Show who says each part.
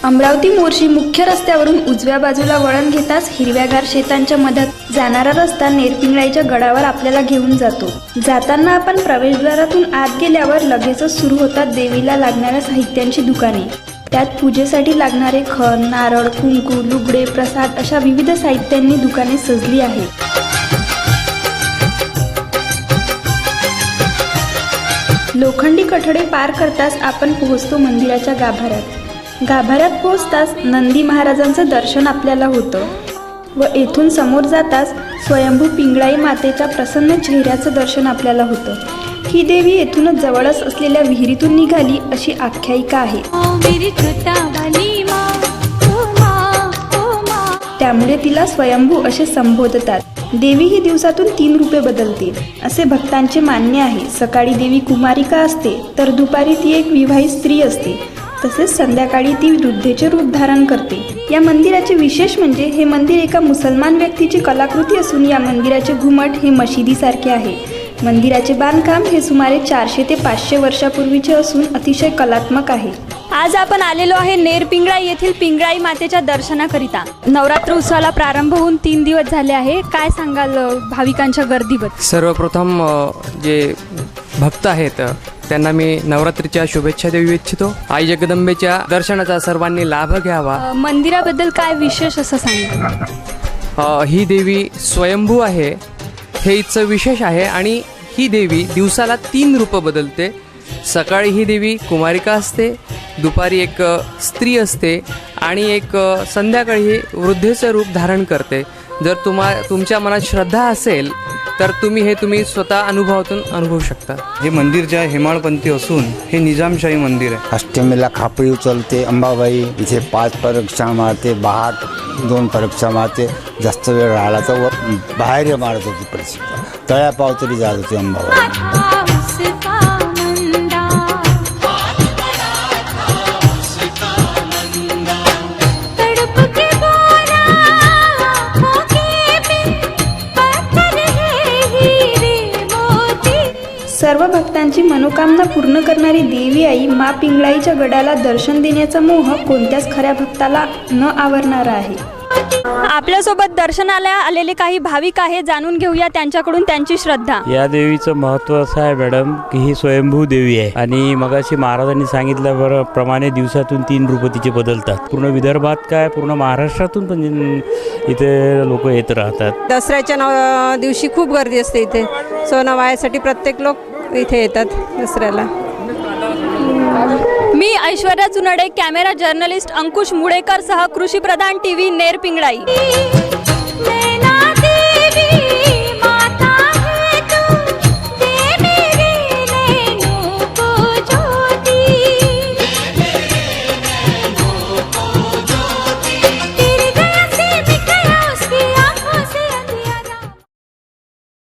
Speaker 1: अमरावती मोर्शी मुख्य रस्त्यावरून उजव्या बाजूला वळण घेताच हिरव्यागार शेतांच्या मध्यात जाणारा रस्ता नेरपिंगळाईच्या गडावर आपल्याला घेऊन जातो। जाताना आपण प्रवेशद्वारातून आत गेल्यावर लगेचच सुरू होतात देवीला लागणाऱ्या साहित्यांची दुकाने। त्यात पूजेसाठी लागणारे खण, नारळ, कुंकू, लुगडे, प्रसाद अशा विविध साहित्यांनी दुकाने सजली आहेत। लोखंडी कठडे पार करताच आपण पोहोचतो मंदिराच्या गाभाऱ्यात। गाभाऱ्यात पोहोचताच नंदी महाराजांचं दर्शन आपल्याला होतं व येथून समोर जाताच स्वयंभू पिंगळाई मातेच्या प्रसन्न चेहऱ्याचं दर्शन आपल्याला होतं। ही देवी येथूनच जवळच असलेल्या विहिरीतून निघाली अशी आख्यायिका आहे। त्यामुळे तिला स्वयंभू असे संबोधतात। देवी ही दिवसातून 3 रूपे बदलते असे भक्तांचे मान्य आहे। सकाळी देवी कुमारिका असते तर दुपारी ती एक विवाहित स्त्री असते, तसेच संध्याकाळी ती वृद्धेचे रूप धारण करते। या मंदिराचे विशेष म्हणजे हे मंदिर एका मुसलमान व्यक्तीची कलाकृती असून या मंदिराचे घुमट हे मशिदीसारखे आहे। मंदिराचे बांधकाम हे सुमारे 400 ते 500 वर्षापूर्वीचे असून अतिशय कलात्मक आहे। आज आपण आलेलो आहे नेरपिंगळाई येथील पिंगळाई मातेच्या दर्शनाकरिता। नवरात्र उत्सवाला प्रारंभ होऊन 3 दिवस झाले आहे। काय सांगाल भाविकांच्या गर्दीबद्दल?
Speaker 2: सर्वप्रथम जे भक्त आहेत त्यांना मी नवरात्रीच्या शुभेच्छा देऊ इच्छितो। आई जगदंबेच्या दर्शनाचा सर्वांनी लाभ घ्यावा।
Speaker 1: मंदिराबद्दल काय विशेष असं सांगा?
Speaker 2: ही देवी स्वयंभू आहे, हे हिचं विशेष आहे आणि ही देवी दिवसाला 3 रूप बदलते। सकाळी ही देवी कुमारिका असते, दुपारी एक स्त्री असते आणि एक संध्याकाळी ही वृद्धेचं रूप धारण करते। जर तुमच्या मनात श्रद्धा असेल तर तुम्ही स्वतः अनुभवातून अनुभवू शकता।
Speaker 3: हे मंदिर जे आहे हेमाळपंथी असून हे निजामशाही मंदिर आहे।
Speaker 4: अष्टमीला खापळी उचलते अंबाबाई, इथे 5 प्रदक्षिणा मारते, 2 प्रदक्षिणा मारते। जास्त वेळ राहिला तर बाहेर मारत होती परिस्थिती, तळ्यापाव तरी जात होती अंबाबाई।
Speaker 1: सर्व भक्तांची मनोकामना पूर्ण करणारी देवी आई मा पिंगळाईच्या गडाला दर्शन देण्याचा मोह कोणत्याच खऱ्या भक्ताला न आवरणारा आहे। आपल्यासोबत दर्शनाला आलेले काही भाविक आहे, जाणून घेऊया त्यांच्याकडून त्यांची श्रद्धा।
Speaker 5: या देवीचं महत्त्व असं आहे मॅडम की ही स्वयंभू देवी आहे आणि मगाशी महाराजांनी सांगितल्याप्रमाणे दिवसातून 3 रूप तिचे बदलतात। पूर्ण विदर्भात काय पूर्ण महाराष्ट्रातून पण इथे लोक येत राहतात।
Speaker 6: दसऱ्याच्या दिवशी खूप गर्दी असते इथे। सोनं वायासाठी प्रत्येक लोक इथे येतात दसऱ्याला।
Speaker 1: मी ऐश्वर्या चुनडे, कॅमेरा जर्नलिस्ट अंकुश मुडेकर सह कृषी प्रधान टीव्ही नेरपिंगळाई।